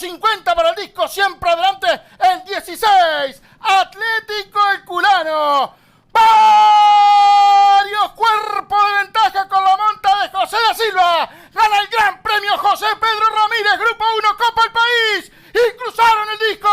50 para el disco, siempre adelante el 16, Atlético Herculano. Varios cuerpos de ventaja con la monta de José da Silva. Gana el Gran Premio José Pedro Ramírez, Grupo 1, Copa del País. Y cruzaron el disco.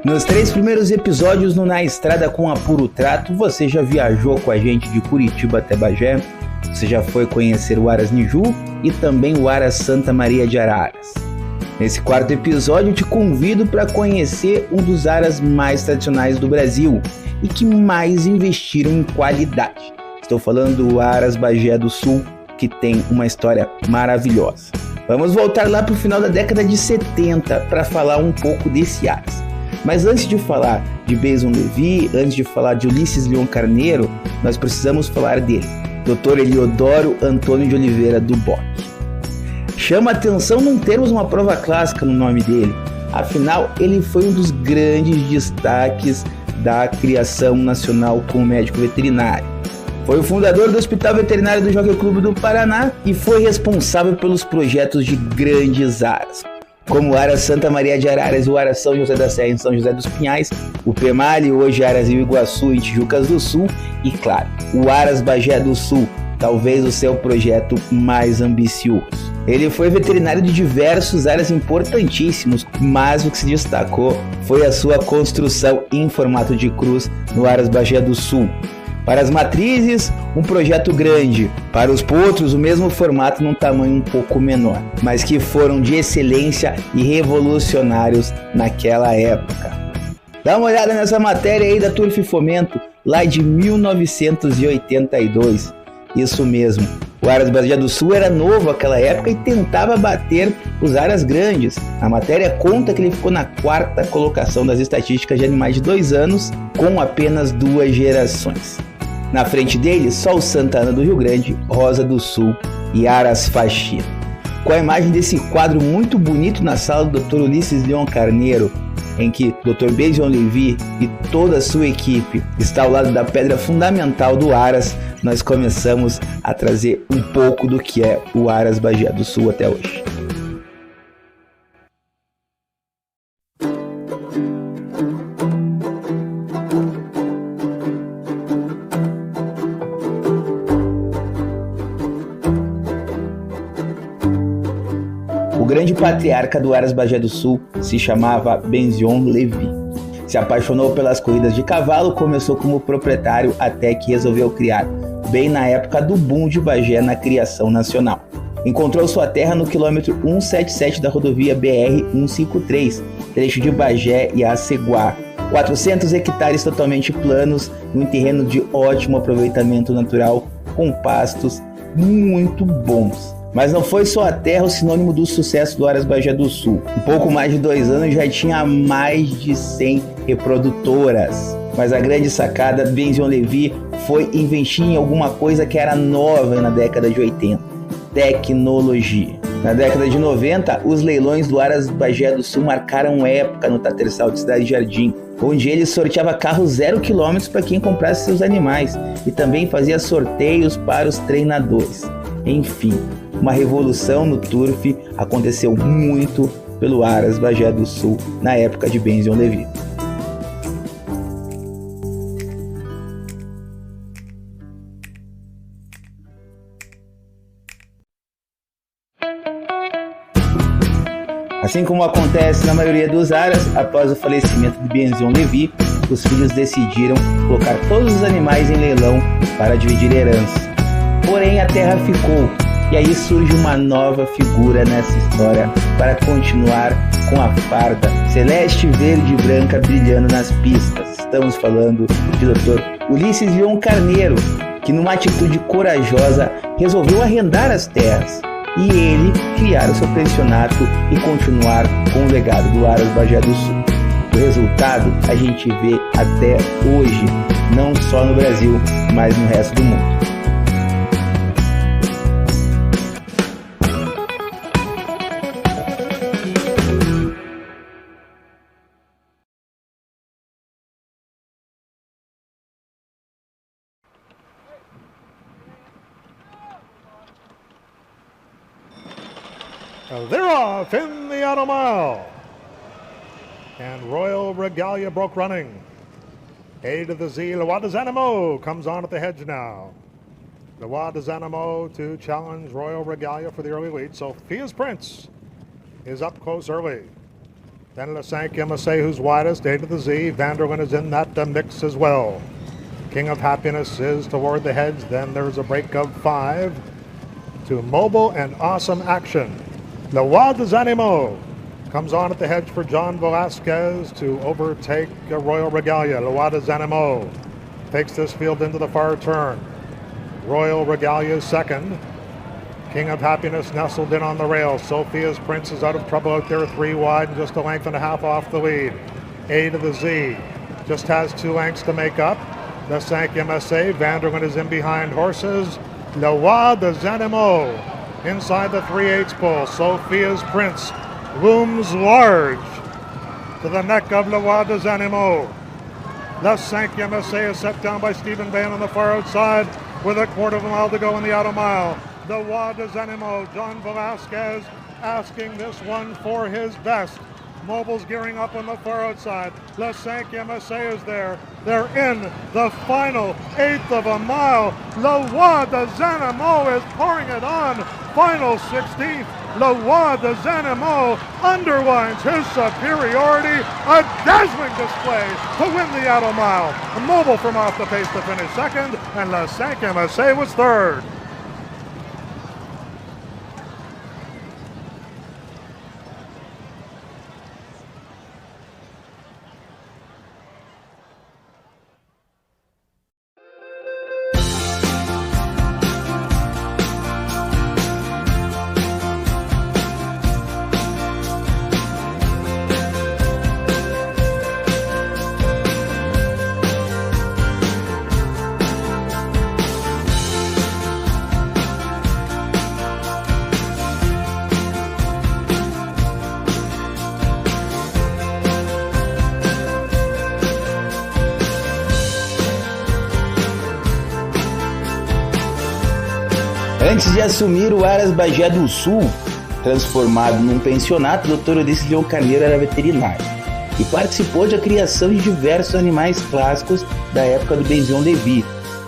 Nos 3 primeiros episódios no Na Estrada com Apuro Trato, você já viajou com a gente de Curitiba até Bagé, você já foi conhecer o Aras Niju e também o Aras Santa Maria de Araras. Nesse 4º episódio eu te convido para conhecer um dos aras mais tradicionais do Brasil e que mais investiram em qualidade. Estou falando do Aras Bagé do Sul, que tem uma história maravilhosa. Vamos voltar lá para o final da década de 70 para falar um pouco desse Aras. Mas antes de falar de Benson Levi, antes de falar de Ulisses Leon Carneiro, nós precisamos falar dele, Dr. Eliodoro Antônio de Oliveira do Bock. Chama atenção não termos uma prova clássica no nome dele, afinal ele foi um dos grandes destaques da criação nacional como médico veterinário. Foi o fundador do Hospital Veterinário do Jockey Clube do Paraná e foi responsável pelos projetos de grandes aras, como o Aras Santa Maria de Araras, o Aras São José da Serra em São José dos Pinhais, o Pemali, hoje Aras Rio Iguaçu em Tijucas do Sul e, claro, o Aras Bagé do Sul, talvez o seu projeto mais ambicioso. Ele foi veterinário de diversos aras importantíssimos, mas o que se destacou foi a sua construção em formato de cruz no Aras Bagé do Sul. Para as matrizes, um projeto grande. Para os potros, o mesmo formato num tamanho um pouco menor, mas que foram de excelência e revolucionários naquela época. Dá uma olhada nessa matéria aí da Turf Fomento, lá de 1982. Isso mesmo, o Aras Bagé do Sul era novo naquela época e tentava bater os aras grandes. A matéria conta que ele ficou na 4ª colocação das estatísticas de animais de 2 anos, com apenas 2 gerações. Na frente dele, só o Santana do Rio Grande, Rosa do Sul e Aras Faxina. Com a imagem desse quadro muito bonito na sala do Dr. Ulisses Leon Carneiro, em que Dr. Benson Levi e toda a sua equipe está ao lado da pedra fundamental do Aras, nós começamos a trazer um pouco do que é o Aras Bagé do Sul até hoje. O grande patriarca do Aras Bagé do Sul se chamava Benson Levi. Se apaixonou pelas corridas de cavalo, começou como proprietário até que resolveu criar, bem na época do boom de Bagé na criação nacional. Encontrou sua terra no quilômetro 177 da rodovia BR-153, trecho de Bagé e Aceguá. 400 hectares totalmente planos, em um terreno de ótimo aproveitamento natural, com pastos muito bons. Mas não foi só a terra o sinônimo do sucesso do Aras Bagé do Sul. Em pouco mais de 2 anos já tinha mais de 100 reprodutoras. Mas a grande sacada de Benson Levi foi investir em alguma coisa que era nova na década de 80. Tecnologia. Na década de 90, os leilões do Aras Bagé do Sul marcaram época no Tatersal de Cidade Jardim, onde ele sorteava carros 0 km para quem comprasse seus animais e também fazia sorteios para os treinadores. Enfim, uma revolução no turf aconteceu muito pelo Aras Bagé do Sul na época de Benzion Levi. Assim como acontece na maioria dos Aras, após o falecimento de Benzion Levi, os filhos decidiram colocar todos os animais em leilão para dividir herança. Porém, a terra ficou, e aí surge uma nova figura nessa história para continuar com a farda celeste, verde e branca brilhando nas pistas. Estamos falando de Dr. Ulisses Leon Carneiro, que numa atitude corajosa resolveu arrendar as terras e ele criar o seu pensionato e continuar com o legado do Aras Bagé do Sul. O resultado a gente vê até hoje, não só no Brasil, mas no resto do mundo. They're off in the Auto Mile. And Royal Regalia broke running. A to the Z, Leroy des Animaux comes on at the hedge now. Leroy des Animaux to challenge Royal Regalia for the early lead. Sophia's Prince is up close early. Then Le 5 MSA, who's widest. A to the Z, Vanderlyn is in that mix as well. King of Happiness is toward the hedge. Then there's a break of 5 to Mobile and Awesome Action. Leroy des Animaux comes on at the hedge for John Velasquez to overtake Royal Regalia. Leroy des Animaux takes this field into the far turn. Royal Regalia is second. King of Happiness nestled in on the rail. Sophia's Prince is out of trouble out there, 3 wide and just a length and a half off the lead. A to the Z just has 2 lengths to make up. The 5 MSA, Vanderlyn is in behind horses. Leroy des Animaux inside the 3/8 pole. Sophia's Prince looms large to the neck of Leroy des Animaux. The 5 MSA is set down by Stephen Van on the far outside with a quarter of a mile to go in the Auto Mile. Leroy des Animaux, John Velasquez asking this one for his best. Mobile's gearing up on the far outside. Le 5 MSA is there. They're in the final 1/8 of a mile. Leroy des Animaux is pouring it on. Final 16th. Leroy des Animaux underlines his superiority. A dazzling display to win the Auto Mile. Mobile from off the pace to finish second, and Le 5 MSA was third. Antes de assumir o Aras Bagé do Sul, transformado num pensionato, o Dr. Ulisses Leon Carneiro era veterinário e participou da criação de diversos animais clássicos da época do Benzion Levi.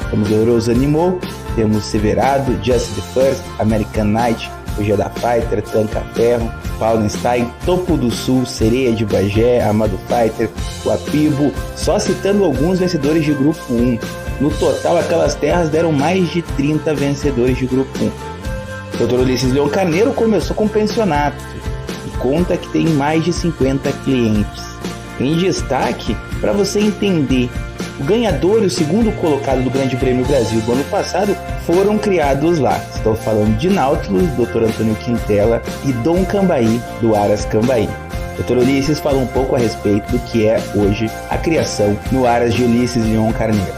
Temos o Rose Animal, temos Severado, Just the First, American Knight, o Jedi Fighter, Tanca Ferro, Paulenstein, Topo do Sul, Sereia de Bagé, Amado Fighter, o Apibo, só citando alguns vencedores de Grupo 1. No total, aquelas terras deram mais de 30 vencedores de Grupo 1. O Dr. Ulisses Leon Carneiro começou com pensionato e conta que tem mais de 50 clientes. Em destaque, para você entender, o ganhador e o segundo colocado do Grande Prêmio Brasil do ano passado foram criados lá. Estou falando de Nautilus, Dr. Antônio Quintela e Dom Cambaí, do Aras Cambaí. Dr. Ulisses fala um pouco a respeito do que é hoje a criação no Aras de Ulisses Leon Carneiro.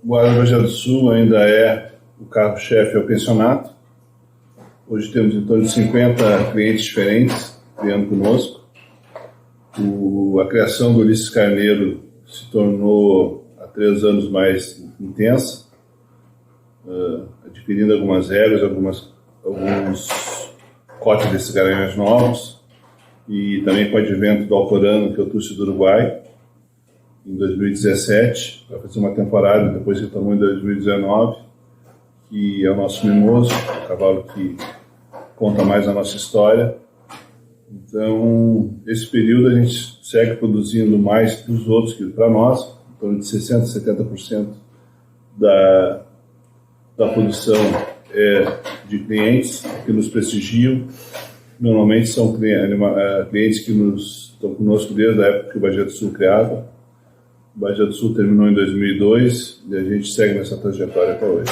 O Aras Bagé do Sul ainda é o carro-chefe ao pensionato. Hoje temos em torno de 50 clientes diferentes criando conosco. A criação do Ulisses Carneiro se tornou há 3 anos mais intensa. adquirindo algumas regras, alguns cotes desses garanhões novos, e também com o advento do Alcorano, que eu trouxe do Uruguai, em 2017, para fazer uma temporada, depois retomou em 2019, que é o nosso Mimoso, o cavalo que conta mais a nossa história. Então, esse período a gente segue produzindo mais dos outros que para nós, em torno de 60%, 70% da produção é de clientes que nos prestigiam. Normalmente são clientes que estão conosco desde a época que o Bagé do Sul criava. O Bagé do Sul terminou em 2002 e a gente segue nessa trajetória até hoje.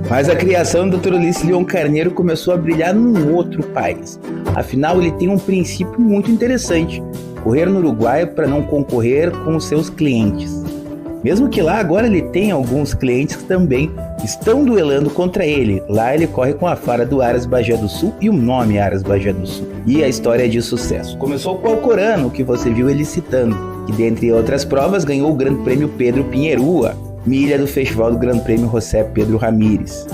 Mas a criação do Dr. Ulisses Leon Carneiro começou a brilhar num outro país. Afinal, ele tem um princípio muito interessante: correr no Uruguai para não concorrer com os seus clientes. Mesmo que lá agora ele tenha alguns clientes que também estão duelando contra ele. Lá ele corre com a fara do Aras Bagé do Sul e o nome Aras Bagé do Sul. E a história é de sucesso. Começou com o Alcorano, que você viu ele citando, que dentre outras provas ganhou o Grande Prêmio Pedro Pinheirua, milha do Festival do Grande Prêmio José Pedro Ramírez.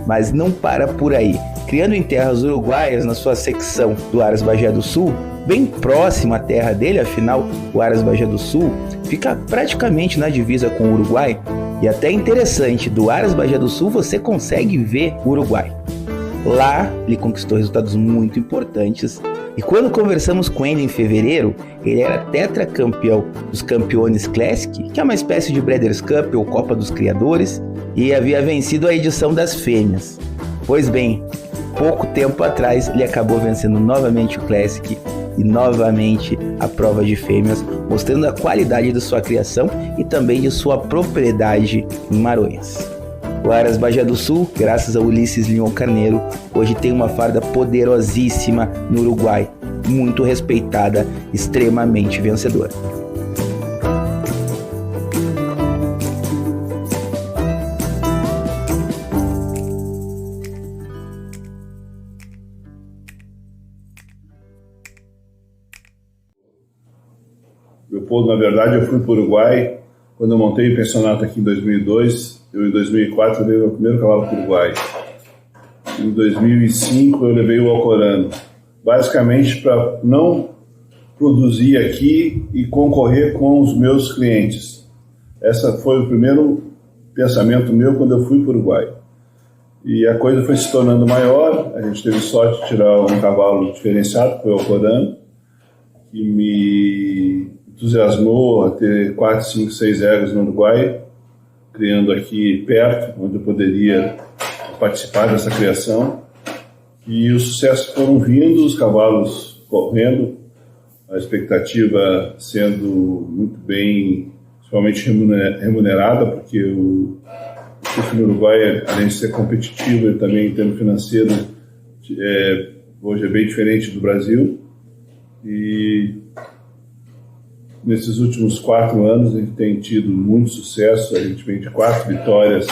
Mas não para por aí. Criando em terras uruguaias, na sua secção do Aras Bagé do Sul, bem próximo à terra dele, afinal o Aras Bagé do Sul fica praticamente na divisa com o Uruguai, e até interessante, do Aras Bagé do Sul você consegue ver o Uruguai. Lá ele conquistou resultados muito importantes, e quando conversamos com ele em fevereiro, ele era tetracampeão dos Campeones Classic, que é uma espécie de Breeders' Cup ou Copa dos Criadores, e havia vencido a edição das fêmeas. Pois bem, pouco tempo atrás ele acabou vencendo novamente o Classic e novamente a prova de fêmeas, mostrando a qualidade de sua criação e também de sua propriedade em Maronhas. O Aras Bagé do Sul, graças a Ulisses Leon Carneiro, hoje tem uma farda poderosíssima no Uruguai, muito respeitada, extremamente vencedora. Na verdade, eu fui para o Uruguai quando eu montei o pensionato aqui em 2002. Eu, em 2004, levei o meu primeiro cavalo para o Uruguai. Em 2005, eu levei o Alcorano, basicamente para não produzir aqui e concorrer com os meus clientes. Esse foi o primeiro pensamento meu quando eu fui para o Uruguai. E a coisa foi se tornando maior. A gente teve sorte de tirar um cavalo diferenciado, que foi o Alcorano, que me entusiasmou a ter 4, 5, 6 éguas no Uruguai, criando aqui perto, onde eu poderia participar dessa criação. E os sucessos foram vindo, os cavalos correndo, a expectativa sendo muito bem, principalmente remunerada, porque o surf no Uruguai, além de ser competitivo, ele também, em termos financeiros, hoje é bem diferente do Brasil. E nesses últimos 4 anos a gente tem tido muito sucesso. A gente vem de 4 vitórias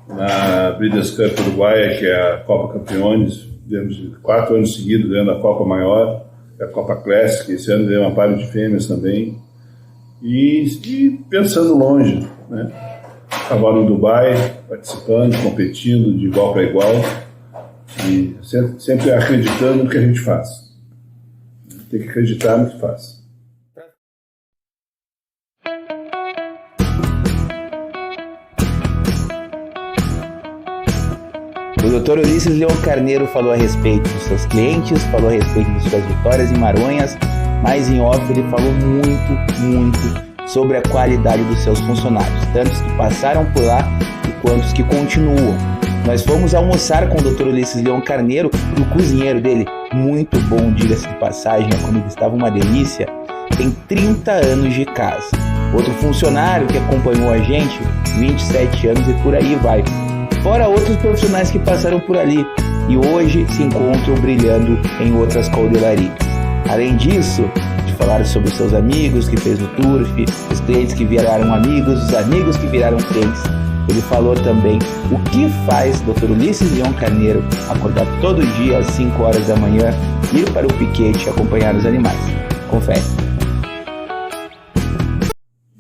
na Breeders' Cup Uruguaia, que é a Copa Campeones. Temos 4 anos seguidos ganhando a Copa Maior, que é a Copa Classic. Esse ano veio uma par de fêmeas também. E pensando longe, né? Cavalo em Dubai, participando, competindo de igual para igual, e sempre acreditando no que a gente faz. Tem que acreditar no que faz. O Dr. Ulisses Leon Carneiro falou a respeito dos seus clientes, falou a respeito de suas vitórias em Maronhas, mas em off ele falou muito sobre a qualidade dos seus funcionários, tantos que passaram por lá e quantos que continuam. Nós fomos almoçar com o Dr. Ulisses Leon Carneiro e o cozinheiro dele, muito bom, diga-se de passagem, a comida estava uma delícia, tem 30 anos de casa. Outro funcionário que acompanhou a gente, 27 anos e por aí vai. Fora outros profissionais que passaram por ali e hoje se encontram brilhando em outras caldeirarias. Além disso, de falar sobre os seus amigos que fez no turf, os clientes que viraram amigos, os amigos que viraram clientes, ele falou também o que faz Dr. Ulisses Leon Carneiro acordar todo dia às 5 horas da manhã, ir para o piquete e acompanhar os animais. Confere.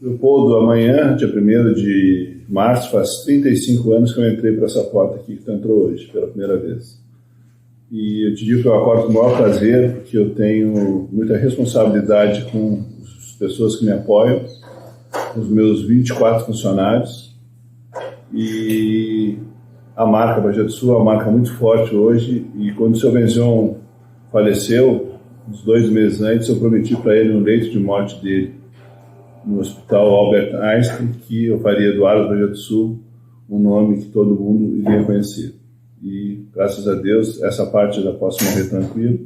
Leopoldo, amanhã, dia 1º de março, faz 35 anos que eu entrei por essa porta aqui que tu entrou hoje, pela primeira vez. E eu te digo que eu acordo com o maior prazer, porque eu tenho muita responsabilidade com as pessoas que me apoiam, os meus 24 funcionários, e a marca Bagé do Sul é uma marca muito forte hoje, e quando o seu Benzion faleceu, uns 2 meses antes, eu prometi para ele no leito de morte dele, no Hospital Albert Einstein, que eu faria do Aras Bagé do Sul um nome que todo mundo iria conhecer. E, graças a Deus, essa parte eu já posso morrer tranquilo,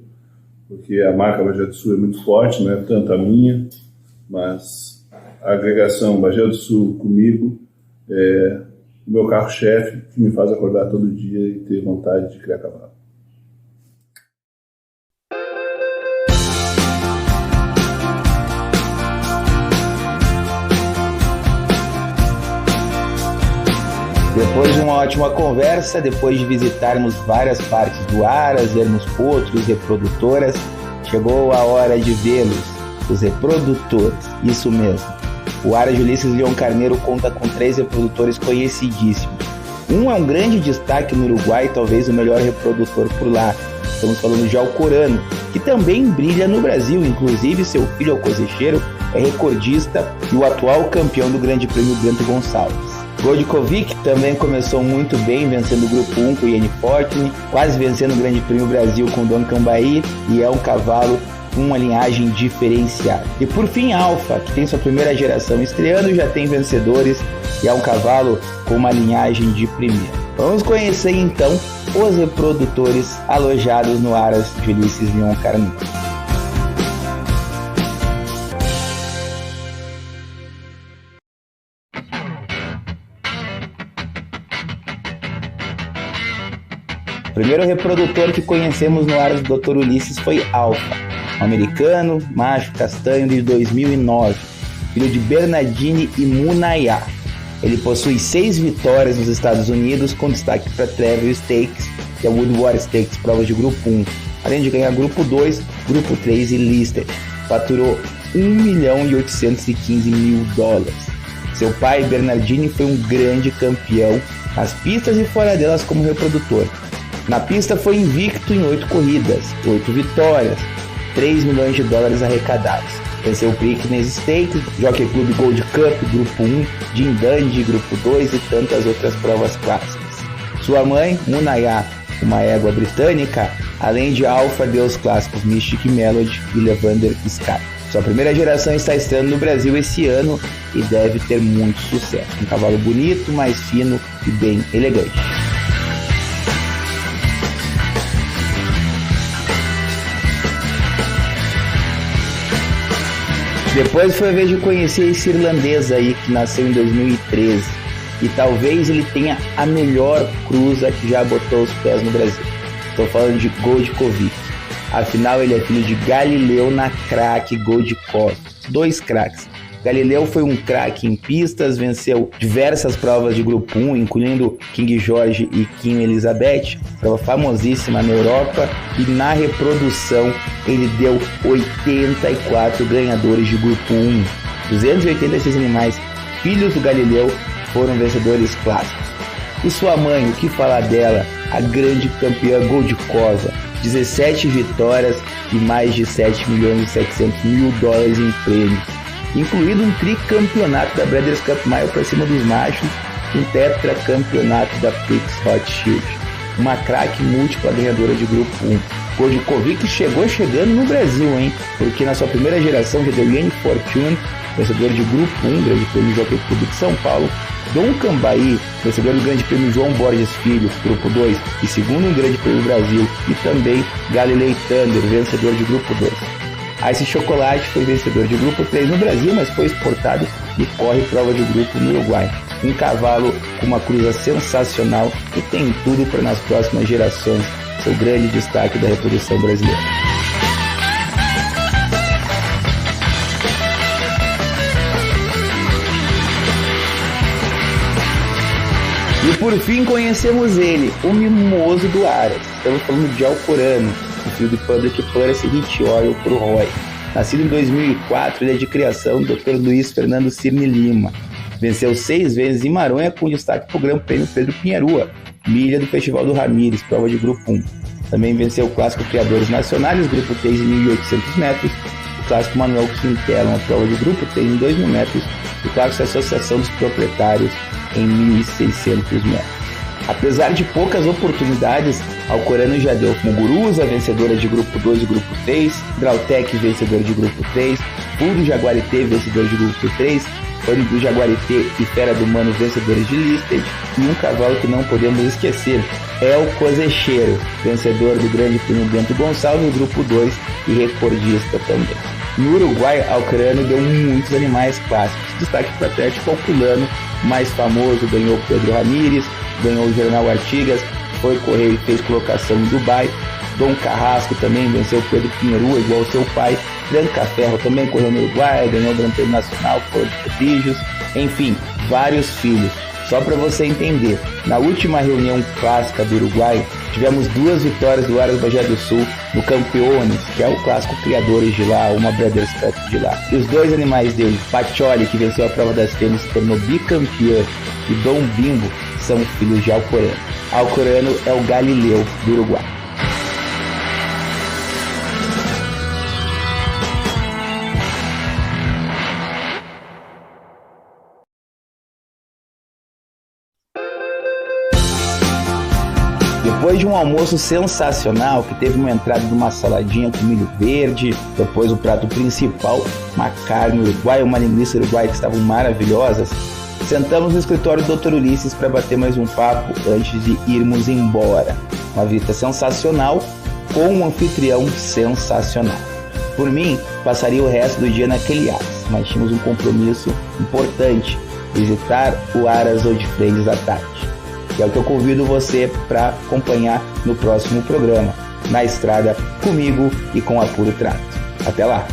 porque a marca Bagé do Sul é muito forte, não é tanto a minha, mas a agregação Bagé do Sul comigo é o meu carro-chefe, que me faz acordar todo dia e ter vontade de criar cavalo. Depois de uma ótima conversa, depois de visitarmos várias partes do Aras, vermos potros, reprodutoras, chegou a hora de vê-los, os reprodutores, isso mesmo. O Aras de Ulisses Leão Carneiro conta com 3 reprodutores conhecidíssimos. Um é um grande destaque no Uruguai, talvez o melhor reprodutor por lá. Estamos falando de Alcorano, que também brilha no Brasil, inclusive seu filho Alcocecheiro é recordista e o atual campeão do Grande Prêmio Bento Gonçalves. Goldkovic também começou muito bem, vencendo o Grupo 1 com o Ian Fortune, quase vencendo o Grande Prêmio Brasil com o Don Cambaí, e é um cavalo com uma linhagem diferenciada. E por fim, Alfa, que tem sua primeira geração estreando, já tem vencedores e é um cavalo com uma linhagem de primeira. Vamos conhecer então os reprodutores alojados no Aras de Ulisses Leão Carneiro. O primeiro reprodutor que conhecemos no Aras do Dr. Ulisses foi Alfa, um americano, macho castanho de 2009, filho de Bernardini e Munayá. Ele possui 6 vitórias nos Estados Unidos, com destaque para Travel Stakes e a Woodward Stakes, provas de Grupo 1, além de ganhar Grupo 2, Grupo 3 e Listed. Faturou $1.815.000. Seu pai, Bernardini, foi um grande campeão nas pistas e fora delas como reprodutor. Na pista foi invicto em 8 corridas, 8 vitórias, $3 milhões arrecadados. Venceu o Preakness Stakes, Jockey Club Gold Cup, Grupo 1, Jim Dundee, Grupo 2 e tantas outras provas clássicas. Sua mãe, Munayá, uma égua britânica, além de Alfa, deu os clássicos Mystic Melody e Levander Sky. Sua primeira geração está estreando no Brasil esse ano e deve ter muito sucesso. Um cavalo bonito, mais fino e bem elegante. Depois foi a vez de conhecer esse irlandês aí que nasceu em 2013 e talvez ele tenha a melhor cruza que já botou os pés no Brasil. Estou falando de Goldkovic. Afinal, ele é filho de Galileu na craque Goldkovic. 2 craques. Galileu foi um craque em pistas, venceu diversas provas de Grupo 1, incluindo King George e King Elizabeth, prova famosíssima na Europa, e na reprodução ele deu 84 ganhadores de Grupo 1. 286 animais, filhos do Galileu, foram vencedores clássicos. E sua mãe, o que falar dela? A grande campeã Goldkova, 17 vitórias e mais de $7.700.000 em prêmios, incluído um tricampeonato da Breeders' Cup Mile para cima dos machos, um tetracampeonato da Prix Rothschild, uma craque múltipla ganhadora de Grupo 1. Goldkovic chegou chegando no Brasil, porque na sua primeira geração já deu Ian Fortune, vencedor de Grupo 1, Grande Prêmio Jockey Club de São Paulo, Don Cambaí, vencedor do Grande Prêmio João Borges Filho, Grupo 2, e segundo no Grande Prêmio Brasil, e também Galilei Thunder, vencedor de Grupo 2. Ice Chocolate foi vencedor de Grupo 3 no Brasil, mas foi exportado e corre prova de grupo no Uruguai. Um cavalo com uma cruza sensacional e tem tudo para nas próximas gerações ser o grande destaque da reprodução brasileira. E por fim conhecemos ele, o mimoso do Aras. Estamos falando de Alcorano, o filho de Public Purse e Hit Oil pro Roy. Nascido em 2004, ele é de criação do Dr. Luiz Fernando Cirne Lima. Venceu 6 vezes em Maronha, com destaque para o Grande Prêmio Pedro Pinheirua, milha do Festival do Ramires, prova de Grupo 1. Também venceu o Clássico Criadores Nacionais, Grupo 3 em 1.800 metros, o Clássico Manuel Quintela, uma prova de Grupo 3 em 2.000 metros, e o Clássico Associação dos Proprietários em 1.600 metros. Apesar de poucas oportunidades, Alcorano já deu Muguruza, vencedora de Grupo 2 e Grupo 3, Grautec, vencedora de Grupo 3, Bull do Jaguarité, vencedor de Grupo 3, Pânico do Jaguarité e Fera do Mano, vencedores de Listed, e um cavalo que não podemos esquecer, é o Cozecheiro, vencedor do Grande Prêmio Bento Gonçalves no Grupo 2 e recordista também. No Uruguai, Alcorano deu muitos animais clássicos, destaque para o Atlético Alculano, mais famoso, ganhou Pedro Ramires, ganhou o Jornal Artigas, foi correr e fez colocação em Dubai. Dom Carrasco também venceu Pedro Pinheirua, igual seu pai. Branca Ferro também correu no Uruguai, ganhou o Grande Prêmio Nacional, foi de Prodígios. Enfim, vários filhos. Só para você entender, na última reunião clássica do Uruguai, tivemos 2 vitórias do Aras Bagé do Sul no Campeones, que é o clássico Criadores de lá, uma Brothers Cup de lá. E os 2 animais dele, Pacioli, que venceu a prova das fêmeas, se tornou bicampeão, e Dom Bimbo, são filhos de Alcorano. Alcorano é o Galileu do Uruguai. Depois de um almoço sensacional, que teve uma entrada de uma saladinha com milho verde, depois o prato principal, uma carne uruguaia, uma linguiça uruguaia que estavam maravilhosas, sentamos no escritório do Dr. Ulisses para bater mais um papo antes de irmos embora. Uma visita sensacional com um anfitrião sensacional. Por mim, passaria o resto do dia naquele Aras, mas tínhamos um compromisso importante, visitar o Aras Old Friends à tarde. Que é o que eu convido você para acompanhar no próximo programa, Na Estrada, comigo e com a Puro Trato. Até lá!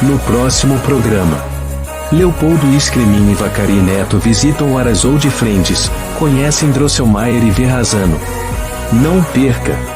No próximo programa, Leopoldo Scremin e Vacari Neto visitam Aras Old Friends, conhecem Drosselmayer e Verrazano. Não perca!